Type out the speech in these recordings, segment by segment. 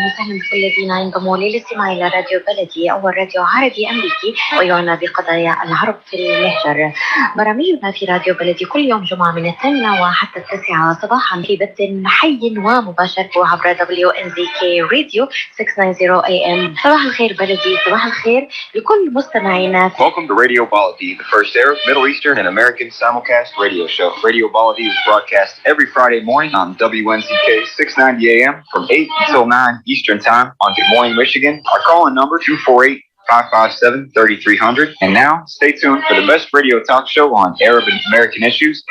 وسهلا بكل الذين ينضموا للاستماع الى راديو بلدي اول راديو عربي امريكي ويعنى بقضايا العرب في المهجر. برامجنا في راديو بلدي كل يوم جمعه من 8 وحتى 9 صباحا في بث حي ومباشر عبر WNZK راديو 690 AM. صباح الخير بلدي، صباح الخير لكل مستمعينا. Welcome to Radio Baladi, the first Arab, Middle Eastern, and American simulcast radio show. Radio Baladi is broadcast every Friday morning on WNZK 690 AM from 8 until 9 Eastern Time on Good Morning Michigan. Our call-in number 248-557-3300. And now, stay tuned for the best radio talk show on Arab and American issues.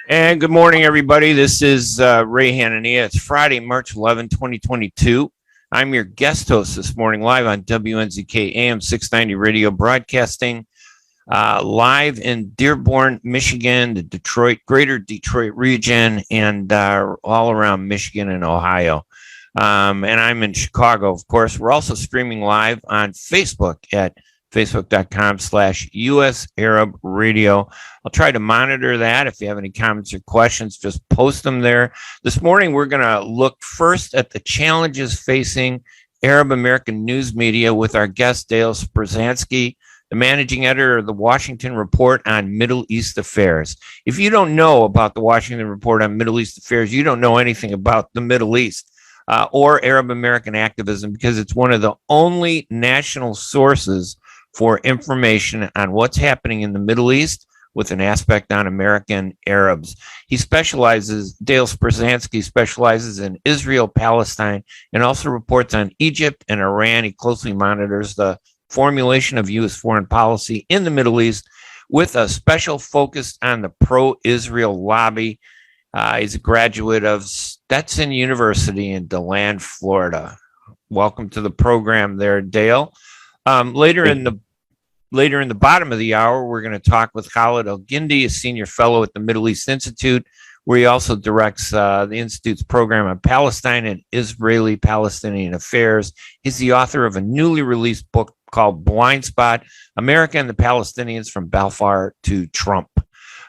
And good morning, everybody. This is Ray Hanania. It's Friday, March 11, 2022. I'm your guest host this morning, live on WNZK AM 690 radio, broadcasting live in Dearborn, Michigan, the greater Detroit region, and all around Michigan and Ohio. And I'm in Chicago, of course. We're also streaming live on Facebook at facebook.com/US Arab Radio. I'll try to monitor that. If you have any comments or questions, just post them there. This morning, we're going to look first at the challenges facing Arab American news media with our guest, Dale Sprusansky, the managing editor of the Washington Report on Middle East Affairs. If you don't know about the Washington Report on Middle East Affairs, you don't know anything about the Middle East or Arab American activism, because it's one of the only national sources for information on what's happening in the Middle East with an aspect on American Arabs. Dale Sprusansky specializes in Israel, Palestine, and also reports on Egypt and Iran. He closely monitors the formulation of U.S. foreign policy in the Middle East with a special focus on the pro-Israel lobby. He's a graduate of Stetson University in DeLand, Florida. Welcome to the program there, Dale. Later in the bottom of the hour, we're going to talk with Khaled Elgindy, a senior fellow at the Middle East Institute, where he also directs the Institute's program on Palestine and Israeli-Palestinian affairs. He's the author of a newly released book called Blind Spot: America and the Palestinians from Balfour to Trump.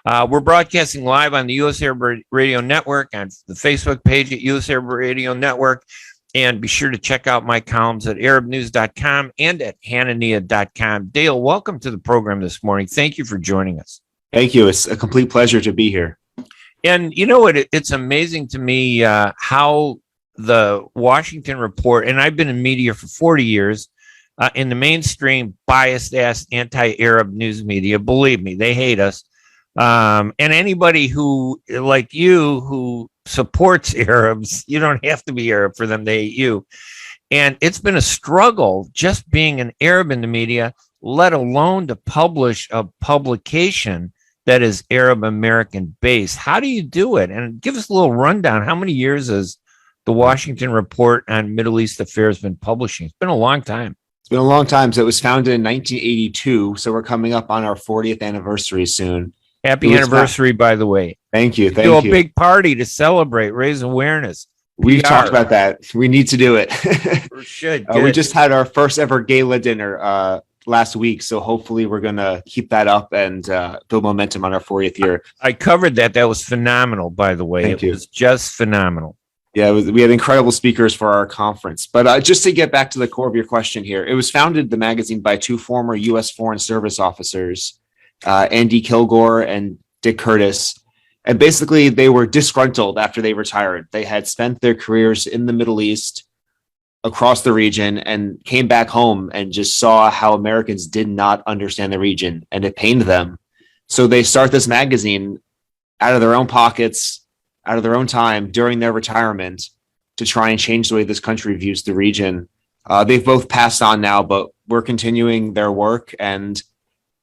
We're broadcasting live on the U.S. Arab Radio Network, on the Facebook page at U.S. Arab Radio Network. And be sure to check out my columns at arabnews.com and at hanania.com. Dale, welcome to the program this morning. Thank you for joining us. Thank you. It's a complete pleasure to be here. And you know what? It's amazing to me how the Washington Report, and I've been in media for 40 years, in the mainstream biased-ass anti-Arab news media, believe me, they hate us. And anybody who, like you, who supports Arabs, you don't have to be Arab for them to hate you. And it's been a struggle just being an Arab in the media, let alone to publish a publication that is Arab American based. How do you do it? And give us a little rundown. How many years has the Washington Report on Middle East Affairs been publishing? It's been a long time. It's been a long time. So it was founded in 1982. So we're coming up on our 40th anniversary soon. Happy anniversary, by the way. Thank you. Do a big party to celebrate, raise awareness. We've talked about that. We need to do it. We should. We just had our first ever gala dinner last week. So hopefully we're going to keep that up and build momentum on our 40th year. I covered that. That was phenomenal, by the way. It was just phenomenal. Yeah, we had incredible speakers for our conference. But just to get back to the core of your question here, it was founded, the magazine, by two former U.S. Foreign Service officers, Andy Kilgore and Dick Curtis. And basically, they were disgruntled after they retired. They had spent their careers in the Middle East, across the region, and came back home and just saw how Americans did not understand the region, and it pained them. So they start this magazine out of their own pockets, out of their own time during their retirement, to try and change the way this country views the region. They've both passed on now, but we're continuing their work, and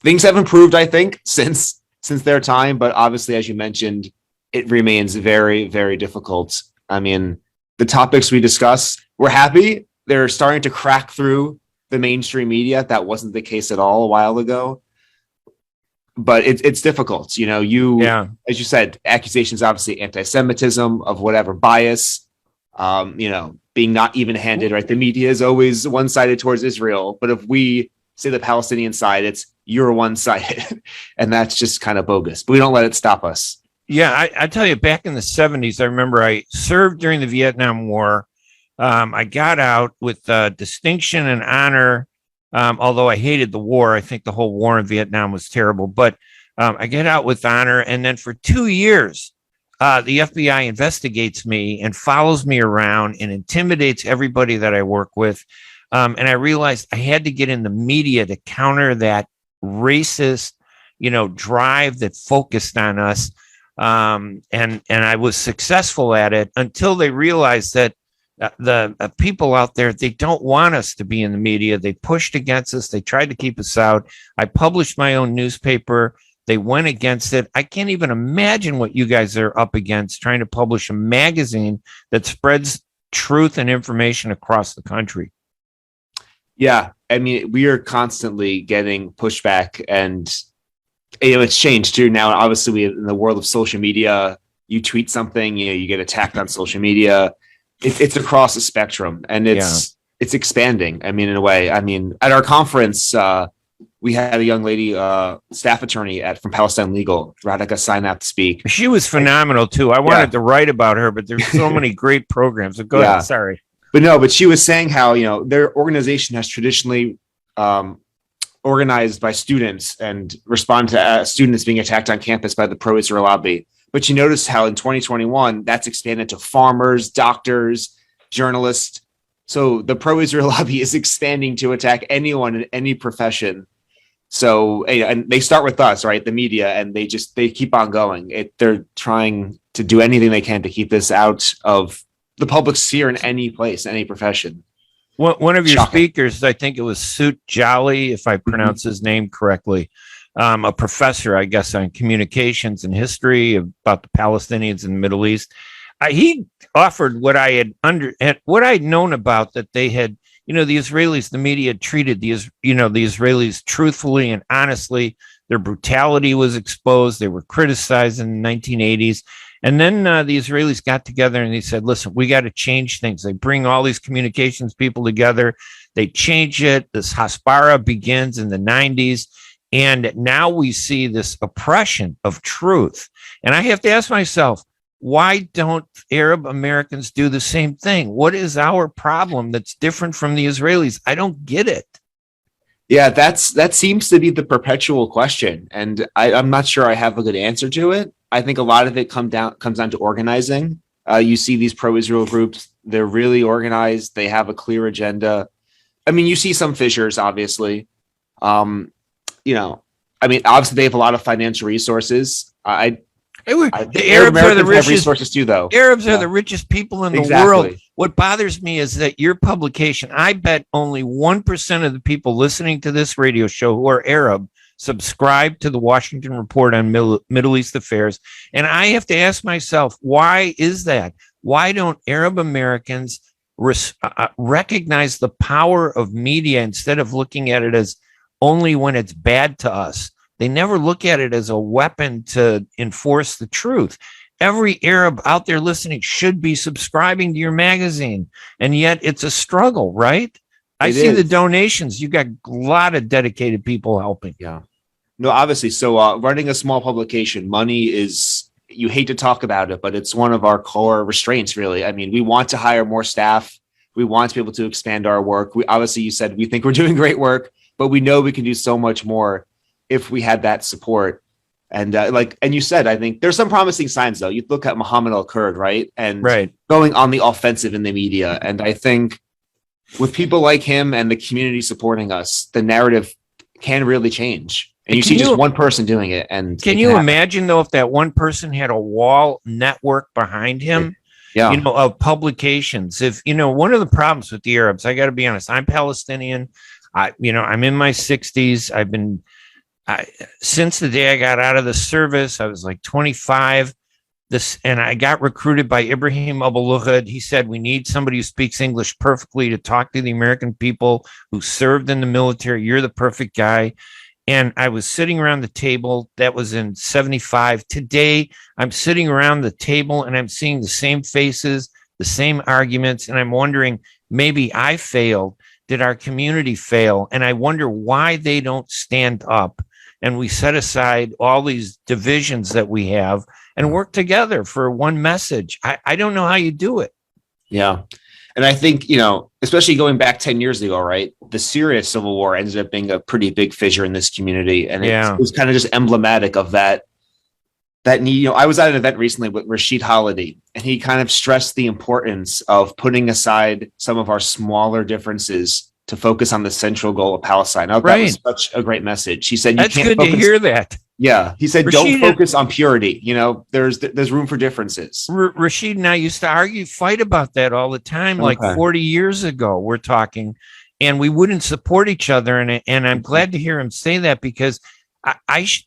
things have improved, I think, since their time. But obviously, as you mentioned, it remains very, very difficult. I mean, the topics we discuss, we're happy they're starting to crack through the mainstream media. That wasn't the case at all a while ago. but it's difficult. You know, Yeah. as you said, accusations, obviously anti-Semitism of whatever bias, you know, being not even-handed, right? The media is always one-sided towards Israel, but if we say the Palestinian side, it's you're one-sided, and that's just kind of bogus. But we don't let it stop us. Yeah, I tell you, back in the 70s, I remember I served during the Vietnam War. I got out with distinction and honor, although I hated the war. I think the whole war in Vietnam was terrible, but I get out with honor. And then for 2 years, the FBI investigates me and follows me around and intimidates everybody that I work with. And I realized I had to get in the media to counter that racist, you know, drive that focused on us. And I was successful at it until they realized that the people out there, they don't want us to be in the media. They pushed against us. They tried to keep us out. I published my own newspaper. They went against it. I can't even imagine what you guys are up against trying to publish a magazine that spreads truth and information across the country. Yeah, I mean, we are constantly getting pushback, and you know, it's changed too. Now, obviously, in the world of social media, you tweet something, you know, you get attacked on social media. It's across the spectrum, and it's expanding. I mean, in a way, I mean, at our conference, we had a young lady, staff attorney from Palestine Legal, Radhika, sign up to speak. She was phenomenal too. I wanted to write about her, but there's so many great programs. So go ahead. Sorry. But she was saying how, you know, their organization has traditionally organized by students and respond to students being attacked on campus by the pro-Israel lobby. But you notice how in 2021, that's expanded to farmers, doctors, journalists. So the pro-Israel lobby is expanding to attack anyone in any profession. So, and they start with us, right? The media, and they keep on going. They're trying to do anything they can to keep this out of the public sphere in any place, any profession. One of your Shocking. speakers, I think it was Sut Jolly, if I pronounce his name correctly, a professor, I guess, on communications and history about the Palestinians in the Middle East. He offered what I had known about, that they had, you know, the Israelis, the media treated the Israelis truthfully and honestly. Their brutality was exposed. They were criticized in the 1980s. And then the Israelis got together and they said, listen, we got to change things. They bring all these communications people together. They change it. This Hasbara begins in the 90s. And now we see this oppression of truth. And I have to ask myself, why don't Arab Americans do the same thing? What is our problem that's different from the Israelis? I don't get it. Yeah, that seems to be the perpetual question. And I'm not sure I have a good answer to it. I think a lot of it comes down to organizing. You see these pro-Israel groups, they're really organized. They have a clear agenda. I mean, you see some fissures, obviously. You know, I mean, obviously they have a lot of financial resources. The Arabs are the richest resources too, though. Arabs are the richest people in the world. What bothers me is that your publication, I bet only 1% of the people listening to this radio show who are Arab subscribe to the Washington Report on Middle East Affairs. And I have to ask myself, why is that? Why don't Arab Americans recognize the power of media instead of looking at it as only when it's bad to us? They never look at it as a weapon to enforce the truth. Every Arab out there listening should be subscribing to your magazine. And yet it's a struggle, right? I see the donations. You got a lot of dedicated people helping. Yeah. No, obviously. So running a small publication, money is, you hate to talk about it, but it's one of our core restraints, really. I mean, we want to hire more staff. We want to be able to expand our work. Obviously, you said we think we're doing great work, but we know we can do so much more if we had that support. And and you said, I think there's some promising signs, though. You look at Mohammed Al-Kurd, right? And going on the offensive in the media. And I think with people like him and the community supporting us, the narrative can really change. And you see just one person doing it. And can you imagine, though, if that one person had a wall network behind him, you know, of publications? If, you know, one of the problems with the Arabs, I got to be honest, I'm Palestinian. I'm in my 60s. I've been, since the day I got out of the service, I was like 25. And I got recruited by Ibrahim Abu-Lughad. He said, we need somebody who speaks English perfectly to talk to the American people who served in the military. You're the perfect guy. And I was sitting around the table. That was in 75. Today, I'm sitting around the table and I'm seeing the same faces, the same arguments. And I'm wondering, maybe I failed. Did our community fail? And I wonder why they don't stand up and we set aside all these divisions that we have and work together for one message. I don't know how you do it. Yeah. And I think, you know, especially going back 10 years ago, right? The Syria civil war ended up being a pretty big fissure in this community. And it was kind of just emblematic of that need. You know, I was at an event recently with Rashid Holiday, and he kind of stressed the importance of putting aside some of our smaller differences to focus on the central goal of Palestine. That was such a great message. He said, that's good to hear that. Yeah. He said, don't focus on purity. You know, there's room for differences. Rashid and I used to fight about that all the time. Like 40 years ago, we're talking, and we wouldn't support each other. And I'm glad to hear him say that, because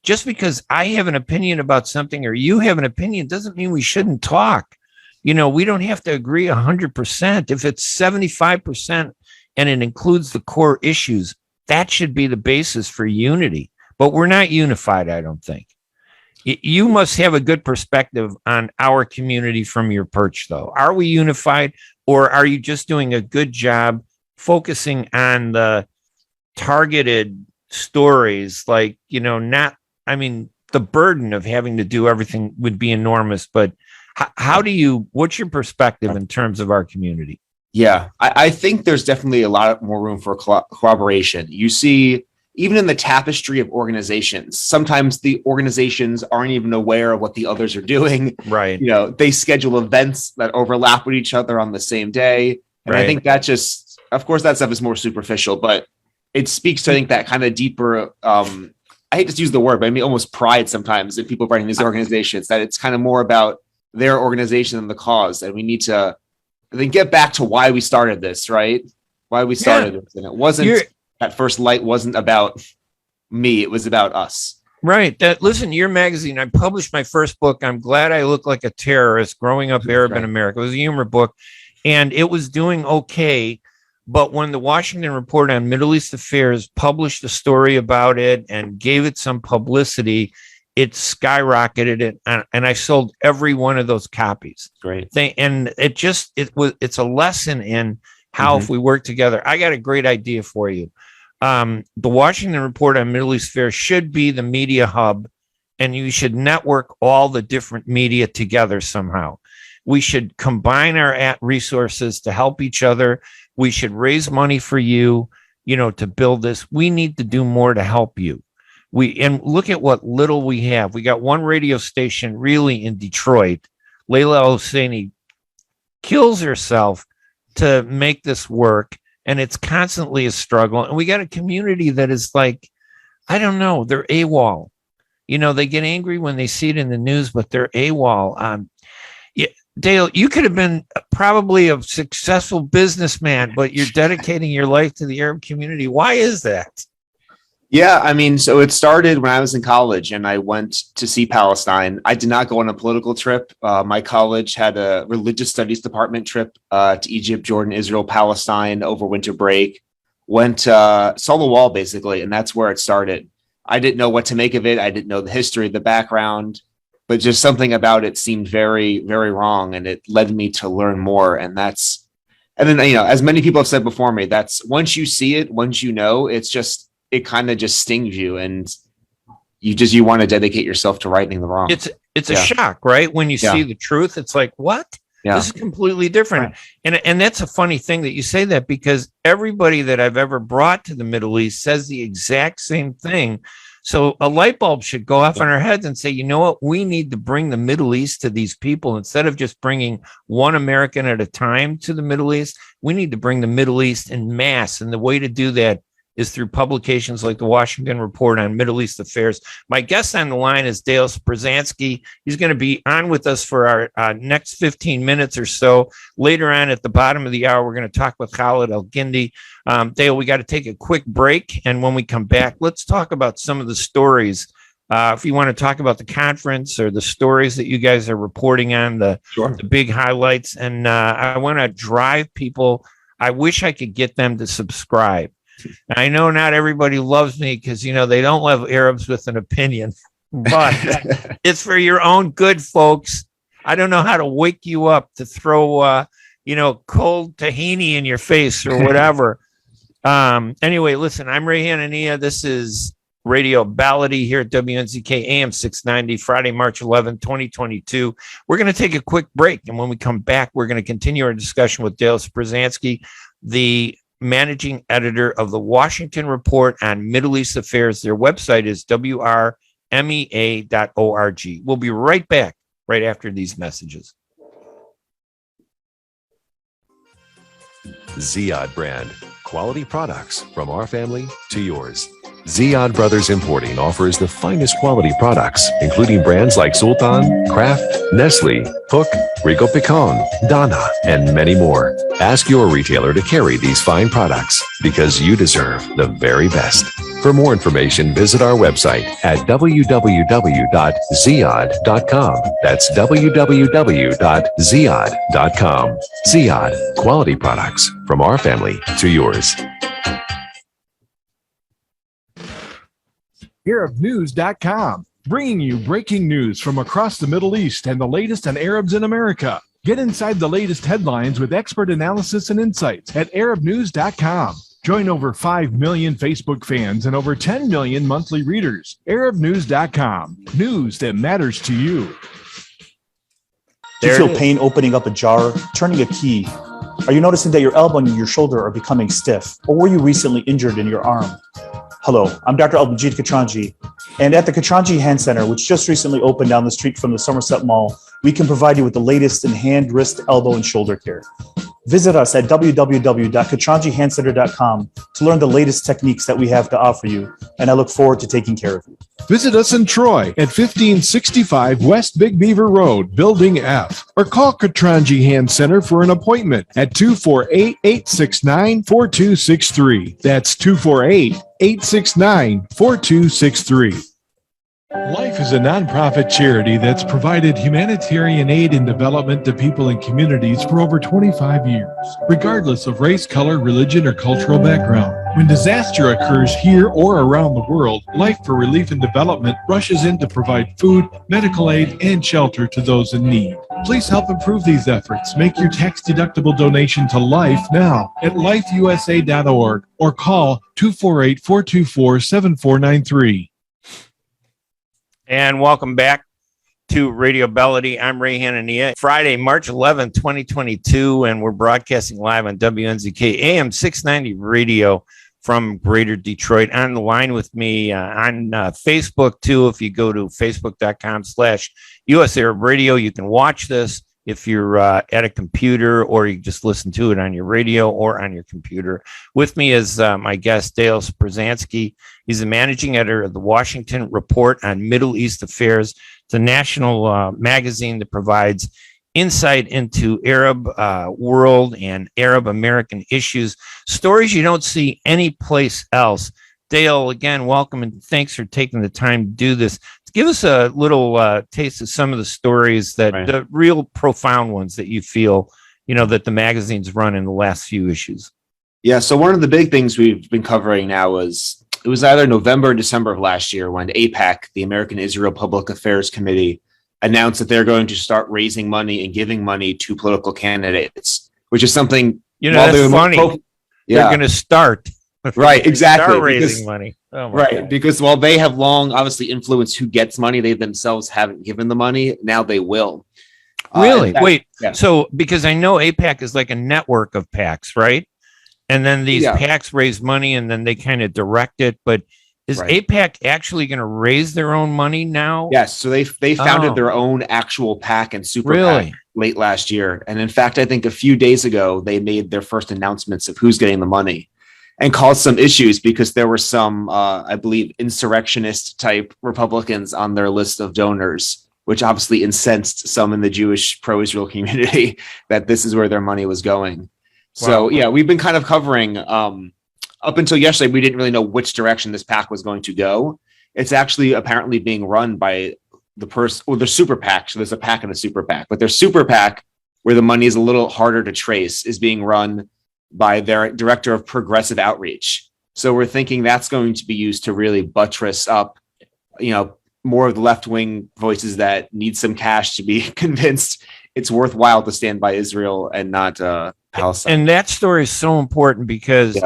just because I have an opinion about something or you have an opinion doesn't mean we shouldn't talk. You know, we don't have to agree 100%. If it's 75% and it includes the core issues, that should be the basis for unity. But we're not unified, I don't think. You must have a good perspective on our community from your perch, though. Are we unified, or are you just doing a good job focusing on the targeted stories? Like, you know, the burden of having to do everything would be enormous. But what's your perspective in terms of our community? Yeah, I think there's definitely a lot more room for collaboration. You see, even in the tapestry of organizations, sometimes the organizations aren't even aware of what the others are doing. Right. You know, they schedule events that overlap with each other on the same day. And I think that just, of course, that stuff is more superficial, but it speaks to, I think, that kind of deeper, I hate to use the word, but I mean, almost pride sometimes in people running these organizations, that it's kind of more about their organization than the cause. And we need to then get back to why we started this, right? Why we started this. And it wasn't, at first light wasn't about me. It was about us. Right. Listen, your magazine, I published my first book, I'm Glad I Look Like a Terrorist, Growing Up Arab in America. It was a humor book, and it was doing okay. But when the Washington Report on Middle East Affairs published a story about it and gave it some publicity, it skyrocketed it, and I sold every one of those copies. Great. And it's a lesson in how if we work together. I got a great idea for you. The Washington Report on Middle East Affairs should be the media hub, and you should network all the different media together somehow. We should combine our resources to help each other. We should raise money for you, to build this. We need to do more to help you. And look at what little we have. We got one radio station really in Detroit. Layla Hosseini kills herself to make this work, and it's constantly a struggle. And we got a community that is like, I don't know, they're AWOL. They get angry when they see it in the news, but they're AWOL. Dale, you could have been probably a successful businessman, but you're dedicating your life to the Arab community. Why is that? Yeah, so it started when I was in college and I went to see Palestine. I did not go on a political trip. My college had a religious studies department trip to Egypt, Jordan, Israel, Palestine over winter break. Saw the wall basically, and that's where it started. I didn't know what to make of it. I didn't know the history, the background, but just something about it seemed very, very wrong, and it led me to learn more. And then as many people have said before me, that's once you see it, once you know, it kind of just stings you, and you want to dedicate yourself to righting the wrong. It's a shock, right? When you see the truth, it's like, what? Yeah. This is completely different. Right. And that's a funny thing that you say that, because everybody that I've ever brought to the Middle East says the exact same thing. So a light bulb should go off in our heads and say, you know what? We need to bring the Middle East to these people. Instead of just bringing one American at a time to the Middle East, we need to bring the Middle East en masse. And the way to do that is through publications like the Washington Report on Middle East Affairs. My guest on the line is Dale Sprusansky. He's going to be on with us for our next 15 minutes or so. Later on at the bottom of the hour, we're going to talk with Khaled Elgindy. Dale, we got to take a quick break. And when we come back, let's talk about some of the stories. If you want to talk about the conference or the stories that you guys are reporting on, the big highlights. And I want to drive people. I wish I could get them to subscribe. I know not everybody loves me because, they don't love Arabs with an opinion, but it's for your own good, folks. I don't know how to wake you up to throw, cold tahini in your face or whatever. Anyway, listen, I'm Ray Hanania. This is Radio Baladi here at WNZK AM 690, Friday, March 11, 2022. We're going to take a quick break. And when we come back, we're going to continue our discussion with Dale Sprusansky, the managing editor of the Washington Report on Middle East Affairs. Their website is wrmea.org. We'll be right back right after these messages. Ziyad brand. Quality products from our family to yours. Ziyad Brothers Importing offers the finest quality products, including brands like Sultan, Kraft, Nestle, Hook, Rico Picon, Donna, and many more. Ask your retailer to carry these fine products because you deserve the very best. For more information, visit our website at www.ziyad.com. That's www.ziyad.com. Ziyad, quality products from our family to yours. ArabNews.com, bringing you breaking news from across the Middle East and the latest on Arabs in America. Get inside the latest headlines with expert analysis and insights at ArabNews.com. Join over 5 million Facebook fans and over 10 million monthly readers. ArabNews.com, news that matters to you. Do you feel pain opening up a jar, turning a key? Are you noticing that your elbow and your shoulder are becoming stiff? Or were you recently injured in your arm? Hello, I'm Dr. Abdulmajid Katranji, and at the Katranji Hand Center, which just recently opened down the street from the Somerset Mall, we can provide you with the latest in hand, wrist, elbow, and shoulder care. Visit us at www.katranjihandcenter.com to learn the latest techniques that we have to offer you, and I look forward to taking care of you. Visit us in Troy at 1565 West Big Beaver Road, Building F, or call Katranji Hand Center for an appointment at 248-869-4263. That's 248-869-4263. Life is a nonprofit charity that's provided humanitarian aid and development to people and communities for over 25 years, regardless of race, color, religion, or cultural background. When disaster occurs here or around the world, Life for Relief and Development rushes in to provide food, medical aid, and shelter to those in need. Please help improve these efforts. Make your tax-deductible donation to Life now at lifeusa.org or call 248-424-7493. And welcome back to Radio Baladi. I'm Ray Hanania. Friday, March 11, 2022, and we're broadcasting live on WNZK AM 690 Radio from Greater Detroit. On the line with me on Facebook, too. If you go to facebook.com/US Arab Radio, you can watch this if you're at a computer, or you just listen to it on your radio or on your computer. With me is my guest, Dale Sprusansky. He's the managing editor of the Washington Report on Middle East Affairs. It's a national magazine that provides insight into Arab world and Arab American issues, stories you don't see anyplace else. Dale, again, welcome and thanks for taking the time to do this. Give us a little taste of some of the stories that the real profound ones that you feel, that the magazine's run in the last few issues. Yeah. So one of the big things we've been covering now was, it was either November or December of last year when AIPAC, the American Israel Public Affairs Committee, announced that they're going to start raising money and giving money to political candidates, which is something, that's funny. They're going to start. Right, exactly. Start raising money. Oh my God. Because while they have long obviously influenced who gets money, they themselves haven't given the money. Now they will. Really? Wait. Yeah. So because I know AIPAC is like a network of PACs, right? And then these PACs raise money and then they kind of direct it. But is AIPAC actually going to raise their own money now? Yes. So they founded their own actual PAC and super PAC late last year. And in fact, I think a few days ago, they made their first announcements of who's getting the money, and caused some issues because there were some, I believe, insurrectionist type Republicans on their list of donors, which obviously incensed some in the Jewish pro-Israel community that this is where their money was going. Wow. So, yeah, we've been kind of covering up until yesterday. We didn't really know which direction this PAC was going to go. It's actually apparently being run by the person, or the super PAC. So there's a PAC and a super PAC, but their super PAC, where the money is a little harder to trace, is being run by their director of progressive outreach. So we're thinking that's going to be used to really buttress up, more of the left-wing voices that need some cash to be convinced it's worthwhile to stand by Israel and not Palestine. And that story is so important because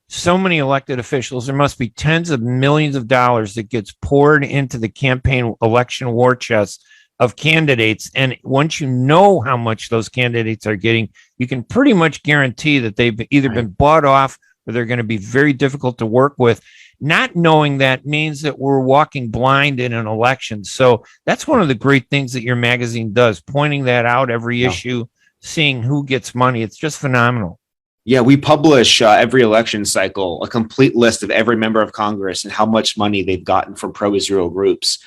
so many elected officials, there must be tens of millions of dollars that gets poured into the campaign election war chest of candidates. And once you know how much those candidates are getting, you can pretty much guarantee that they've either been bought off or they're going to be very difficult to work with. Not knowing that means that we're walking blind in an election. So that's one of the great things that your magazine does, pointing that out every issue, seeing who gets money. It's just phenomenal. Yeah, we publish every election cycle a complete list of every member of Congress and how much money they've gotten from pro-Israel groups.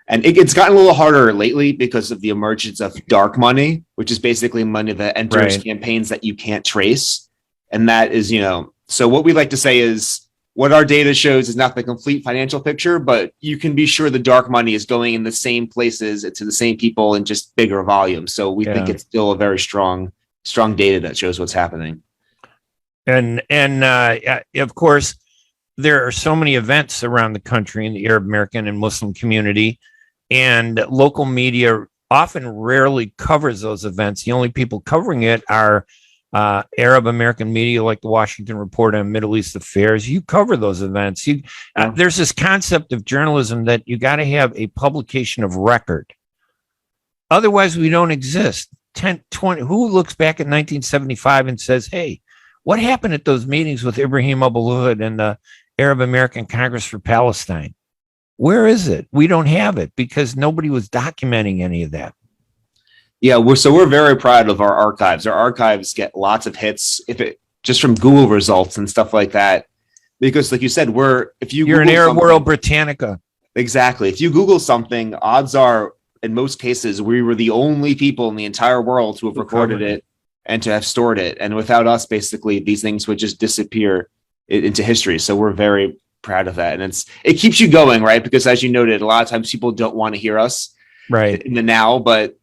And it's gotten a little harder lately because of the emergence of dark money, which is basically money that enters campaigns that you can't trace. And that is, so what we like to say is what our data shows is not the complete financial picture, but you can be sure the dark money is going in the same places to the same people in just bigger volume. So we think it's still a very strong data that shows what's happening. And of course, there are so many events around the country in the Arab American and Muslim community, and local media often rarely covers those events. The only people covering it are Arab American media like the Washington Report on Middle East Affairs. You cover those events. There's this concept of journalism that you got to have a publication of record. Otherwise, we don't exist. 10, 20, who looks back at 1975 and says, hey, what happened at those meetings with Ibrahim Abul-Hud and the Arab American Congress for Palestine? Where is it? We don't have it because nobody was documenting any of that. Yeah, we're very proud of our archives. Our archives get lots of hits just from Google results and stuff like that. Because, like you said, you're an Arab World Britannica. Exactly. If you Google something, odds are, in most cases, we were the only people in the entire world to have recorded it and to have stored it. And without us, basically, these things would just disappear into history. So we're very proud of that, and it keeps you going, right? Because as you noted, a lot of times people don't want to hear us in the now, but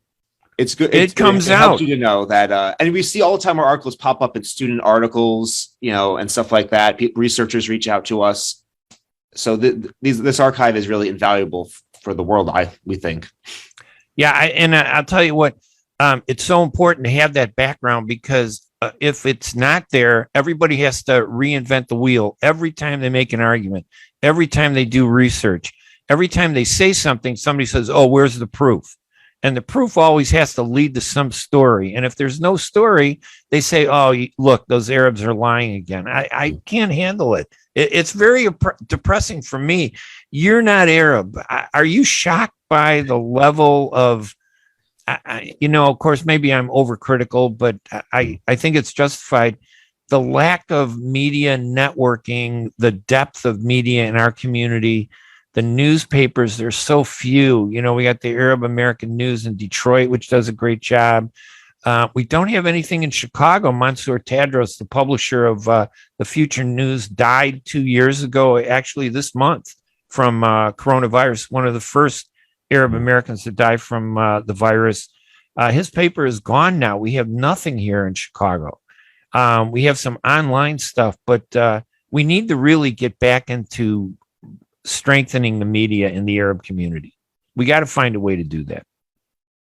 it's good. It comes out. It helps you to know that, and we see all the time our articles pop up in student articles, and stuff like that. Researchers reach out to us, so this archive is really invaluable for the world. We think. Yeah, I'll tell you what, it's so important to have that background because if it's not there, everybody has to reinvent the wheel every time they make an argument, every time they do research, every time they say something, somebody says, oh, where's the proof? And the proof always has to lead to some story. And if there's no story, they say, oh, look, those Arabs are lying again. I can't handle it. It's very depressing for me. You're not Arab. Are you shocked by the level of, of course, maybe I'm overcritical, but I think it's justified. The lack of media networking, the depth of media in our community, the newspapers, there's so few. We got the Arab American News in Detroit, which does a great job. We don't have anything in Chicago. Mansour Tadros, the publisher of the Future News, died 2 years ago, actually this month, from coronavirus, one of the first Arab Americans to die from the virus. His paper is gone now. We have nothing here in Chicago. We have some online stuff, but we need to really get back into strengthening the media in the Arab community. We got to find a way to do that.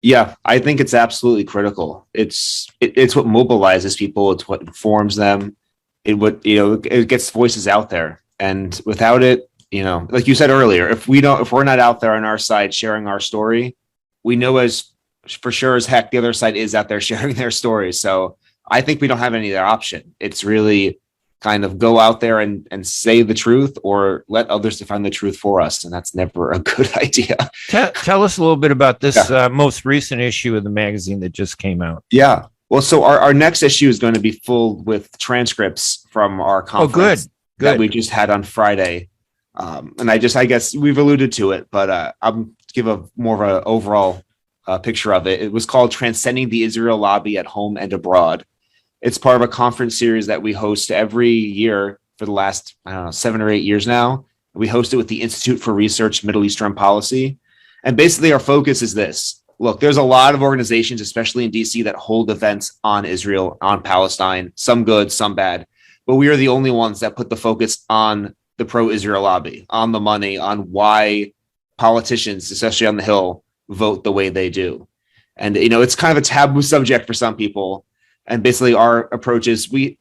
Yeah, I think it's absolutely critical. It's what mobilizes people. It's what informs them. It gets voices out there. And without it, like you said earlier, if we're not out there on our side sharing our story, we know as for sure as heck the other side is out there sharing their story. So I think we don't have any other option. It's really kind of go out there and say the truth or let others define the truth for us. And that's never a good idea. Tell us a little bit about this most recent issue of the magazine that just came out. Yeah. Well, so our next issue is going to be full with transcripts from our conference that we just had on Friday. And I guess we've alluded to it, but I'll give a more of an overall picture of it. It was called Transcending the Israel Lobby at Home and Abroad. It's part of a conference series that we host every year for the last, 7 or 8 years now. We host it with the Institute for Research, Middle Eastern Policy. And basically our focus is this. Look, there's a lot of organizations, especially in DC, that hold events on Israel, on Palestine, some good, some bad. but we are the only ones that put the focus on the pro-Israel lobby, on the money, on why politicians, especially on the Hill, vote the way they do. And, it's kind of a taboo subject for some people. And basically our approach is we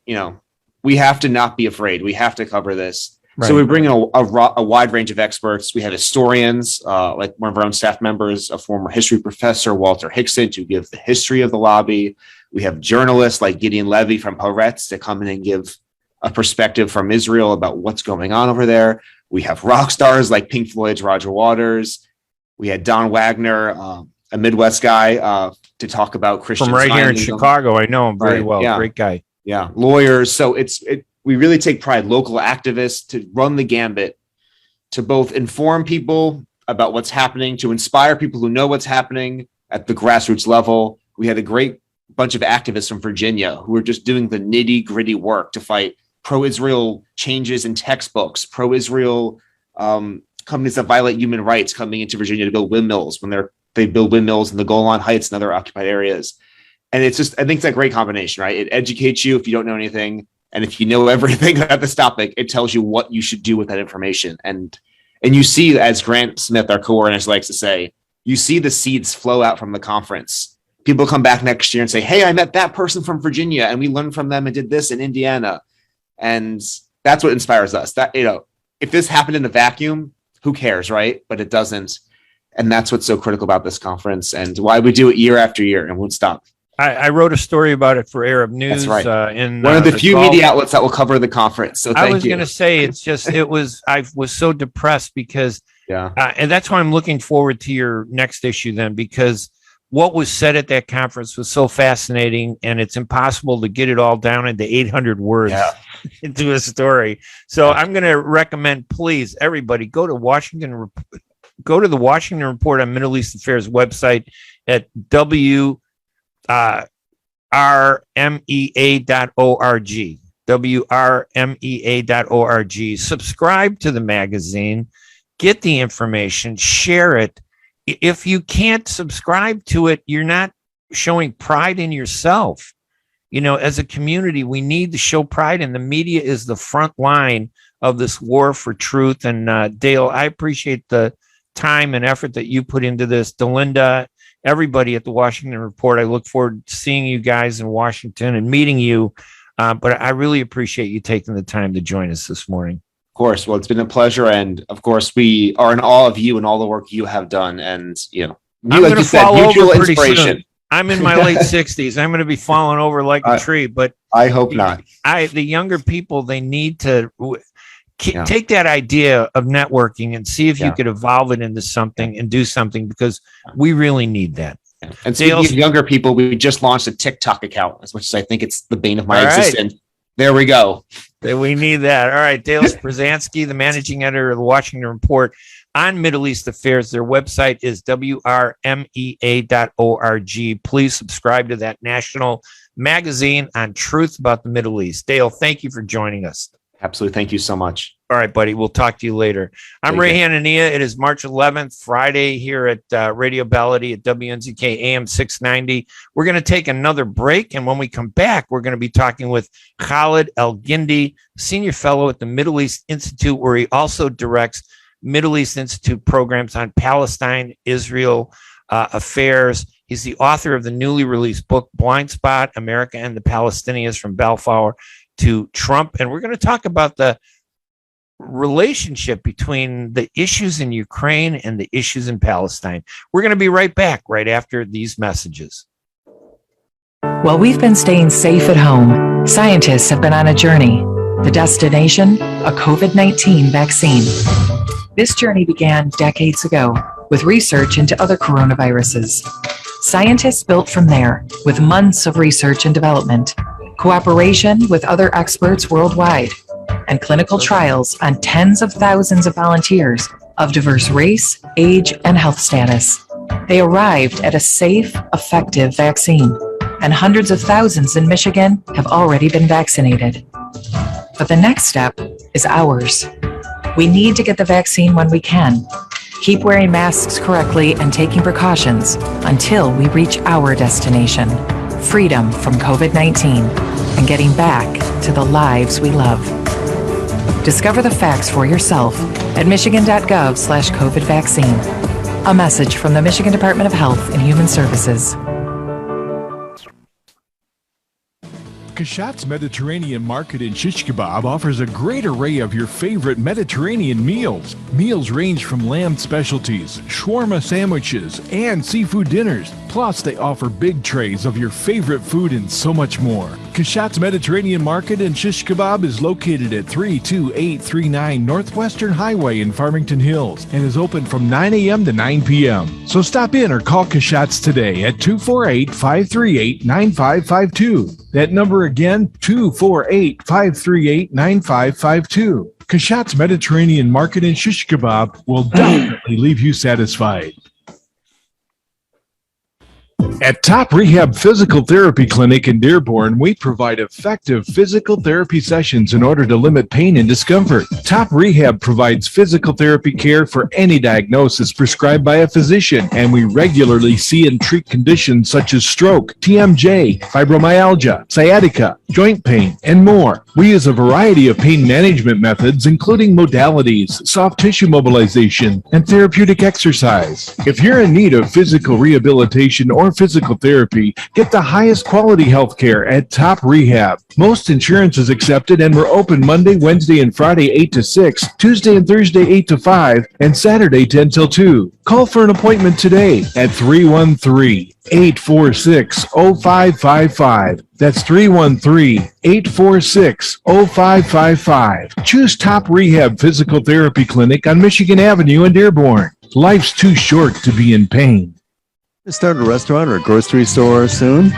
have to not be afraid. We have to cover this. Right. So we bring in a wide range of experts. We have historians, like one of our own staff members, a former history professor, Walter Hickson, to give the history of the lobby. We have journalists like Gideon Levy from Haaretz to come in and give a perspective from Israel about what's going on over there. We have rock stars like Pink Floyd's Roger Waters. We had Don Wagner, a Midwest guy, to talk about Christian from right Zionism. Here in Chicago. I know him very well. Yeah. Great guy. Yeah, lawyers. So we really take pride, local activists, to run the gambit, to both inform people about what's happening, to inspire people who know what's happening at the grassroots level. We had a great bunch of activists from Virginia who were just doing the nitty gritty work to fight pro-Israel changes in textbooks, pro-Israel companies that violate human rights coming into Virginia to build windmills when they build windmills in the Golan Heights and other occupied areas. And I think it's a great combination, right? It educates you if you don't know anything. And if you know everything about this topic, it tells you what you should do with that information. And you see, as Grant Smith, our co-organizer, likes to say, you see the seeds flow out from the conference. People come back next year and say, hey, I met that person from Virginia and we learned from them and did this in Indiana. And that's what inspires us. That, if this happened in a vacuum, who cares, right? But it doesn't. And that's what's so critical about this conference and why we do it year after year and won't stop. I wrote a story about it for Arab News. That's right. In one of the few media outlets that will cover the conference. So thank you. I was going to say, I was so depressed because, and that's why I'm looking forward to your next issue then, because what was said at that conference was so fascinating and it's impossible to get it all down into 800 words into a story. So I'm going to recommend, please, everybody go to the Washington Report on Middle East Affairs website at WRMEA.org. WRMEA.org. Subscribe to the magazine, get the information, share it. If you can't subscribe to it, you're not showing pride in yourself. As a community, we need to show pride, and the media is the front line of this war for truth. And Dale, I appreciate the time and effort that you put into this. Delinda, everybody at the Washington Report, I look forward to seeing you guys in Washington and meeting you. But I really appreciate you taking the time to join us this morning. Of course. Well, it's been a pleasure. And of course, we are in awe of you and all the work you have done. And, I'm like you said, mutual inspiration. Soon. I'm in my late 60s. I'm going to be falling over like a tree, but I hope not. The younger people, they need to take that idea of networking and see if you could evolve it into something and do something, because we really need that. And speaking of younger people, we just launched a TikTok account, as much as I think it's the bane of my existence. There we go. We need that. All right. Dale Sprusansky, the managing editor of the Washington Report on Middle East Affairs. Their website is WRMEA.org. Please subscribe to that national magazine on truth about the Middle East. Dale, thank you for joining us. Absolutely. Thank you so much. All right, buddy. We'll talk to you later. I'm Ray Hanania. It is March 11th, Friday, here at Radio Baladi at WNZK AM 690. We're going to take another break, and when we come back, we're going to be talking with Khaled Elgindy, senior fellow at the Middle East Institute, where he also directs Middle East Institute programs on Palestine, Israel affairs. He's the author of the newly released book, Blind Spot, America and the Palestinians from Balfour to Trump. And we're going to talk about the relationship between the issues in Ukraine and the issues in Palestine. We're going to be right back right after these messages. While we've been staying safe at home, scientists have been on a journey. The destination, a COVID-19 vaccine. This journey began decades ago with research into other coronaviruses. Scientists built from there with months of research and development, cooperation with other experts worldwide, and clinical trials on tens of thousands of volunteers of diverse race, age, and health status. They arrived at a safe, effective vaccine, and hundreds of thousands in Michigan have already been vaccinated. But the next step is ours. We need to get the vaccine when we can. Keep wearing masks correctly and taking precautions until we reach our destination. freedom from COVID-19, and getting back to the lives we love. Discover the facts for yourself at michigan.gov/COVID vaccine. A message from the Michigan Department of Health and Human Services. Kashat's Mediterranean Market in Shish Kebab offers a great array of your favorite Mediterranean meals. Meals range from lamb specialties, shawarma sandwiches, and seafood dinners. Plus, they offer big trays of your favorite food and so much more. Kashat's Mediterranean Market in Shish Kebab is located at 32839 Northwestern Highway in Farmington Hills and is open from 9 a.m. to 9 p.m. So stop in or call Kashat's today at 248-538-9552. That number again, 248-538-9552. Kashat's Mediterranean Market in Shish Kebab will definitely leave you satisfied. At Top Rehab Physical Therapy Clinic in Dearborn, we provide effective physical therapy sessions in order to limit pain and discomfort. Top Rehab provides physical therapy care for any diagnosis prescribed by a physician, and we regularly see and treat conditions such as stroke, TMJ, fibromyalgia, sciatica, joint pain, and more. We use a variety of pain management methods, including modalities, soft tissue mobilization, and therapeutic exercise. If you're in need of physical rehabilitation or physical therapy, get the highest quality health care at Top Rehab. Most insurance is accepted, and we're open Monday, Wednesday, and Friday 8 to 6, Tuesday and Thursday 8 to 5, and Saturday 10 till 2. Call for an appointment today at 313-846-0555. That's 313-846-0555. Choose Top Rehab Physical Therapy Clinic on Michigan Avenue in Dearborn. Life's too short to be in pain. To start a restaurant or grocery store soon?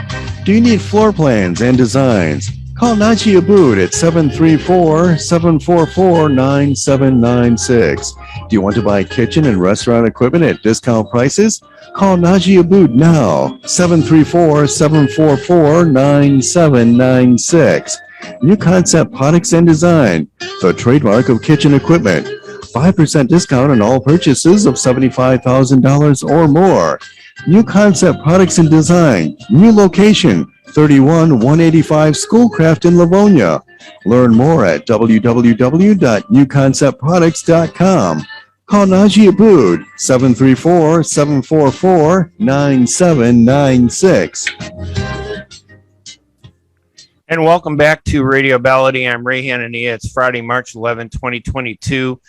Do you need floor plans and designs? Call Najee Abood at 734-744-9796. Do you want to buy kitchen and restaurant equipment at discount prices? Call Najee Abood now, 734-744-9796. New Concept Products and Design, the trademark of kitchen equipment. 5% discount on all purchases of $75,000 or more. New Concept Products and Design, new location, 31185 Schoolcraft in Livonia. Learn more at www.newconceptproducts.com. Call Najee Abood, 734-744-9796. And welcome back to Radio Baladi. I'm Ray Hanania. It's Friday, March 11, 2022.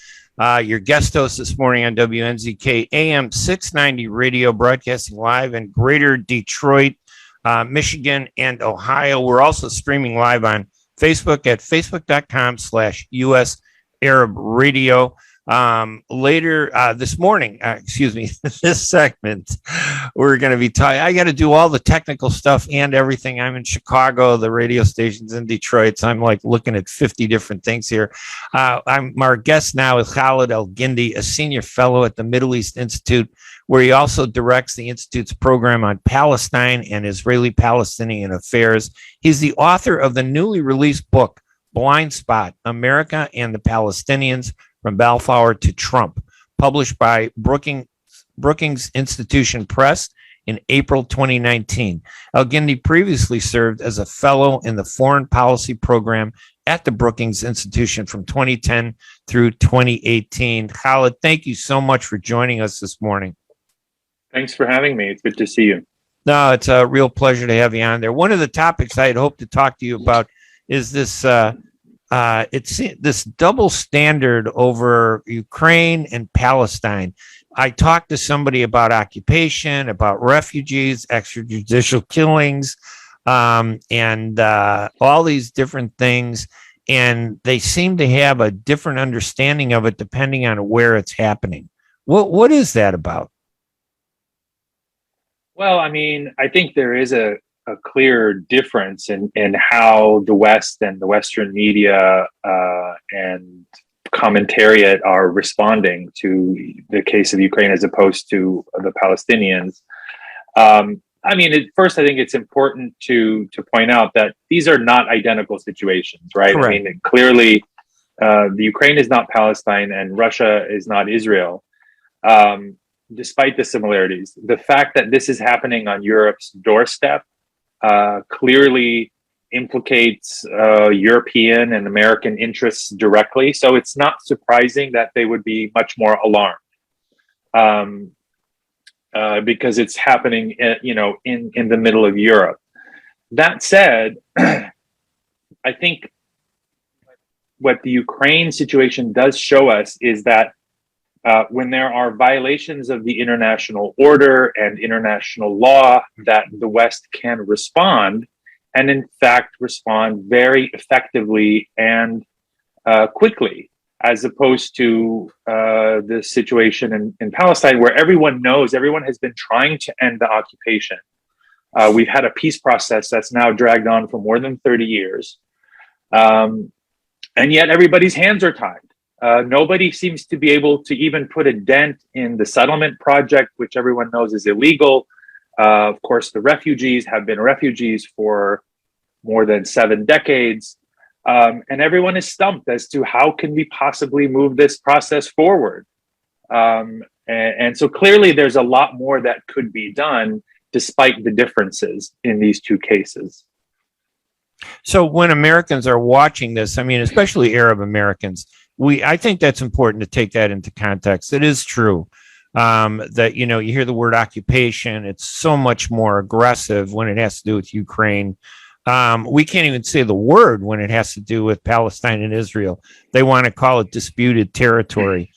Your guest host this morning on WNZK AM 690 radio, broadcasting live in Greater Detroit, Michigan, and Ohio. We're also streaming live on Facebook at facebook.com/US Arab Radio. Later this morning, this segment, we're going to be talking. I got to do all the technical stuff and everything. I'm in Chicago, the radio station's in Detroit, so I'm like looking at 50 different things here. Our guest now is Khaled Elgindy, a senior fellow at the Middle East Institute, where he also directs the Institute's program on Palestine and Israeli-Palestinian affairs. He's the author of the newly released book, Blind Spot, America and the Palestinians, From Balfour to Trump, published by Brookings Institution Press in April 2019. Elgindy previously served as a fellow in the foreign policy program at the Brookings Institution from 2010 through 2018. Khaled, thank you so much for joining us this morning. Thanks for having me. It's good to see you. No, it's a real pleasure to have you on there. One of the topics I had hoped to talk to you about is this it's this double standard over Ukraine and Palestine. I talked to somebody about occupation, about refugees, extrajudicial killings, and all these different things. And they seem to have a different understanding of it depending on where it's happening. What is that about? Well, I mean, I think there is a clear difference in how the West and the Western media and commentariat are responding to the case of Ukraine as opposed to the Palestinians. I mean, first, I think it's important to point out that these are not identical situations, right? Correct. I mean, clearly, the Ukraine is not Palestine and Russia is not Israel. Despite the similarities, the fact that this is happening on Europe's doorstep clearly implicates European and American interests directly. So it's not surprising that they would be much more alarmed, because it's happening, in the middle of Europe. That said, I think what the Ukraine situation does show us is that when there are violations of the international order and international law, that the West can respond, and in fact respond very effectively and quickly, as opposed to the situation in Palestine, where everyone has been trying to end the occupation. We've had a peace process that's now dragged on for more than 30 years. And yet everybody's hands are tied. Nobody seems to be able to even put a dent in the settlement project, which everyone knows is illegal. Of course, the refugees have been refugees for more than 7 decades. And everyone is stumped as to how can we possibly move this process forward. And so clearly there's a lot more that could be done despite the differences in these two cases. So when Americans are watching this, I mean, especially Arab Americans, I think that's important to take that into context. It is true that, you hear the word occupation. It's so much more aggressive when it has to do with Ukraine. We can't even say the word when it has to do with Palestine and Israel. They want to call it disputed territory.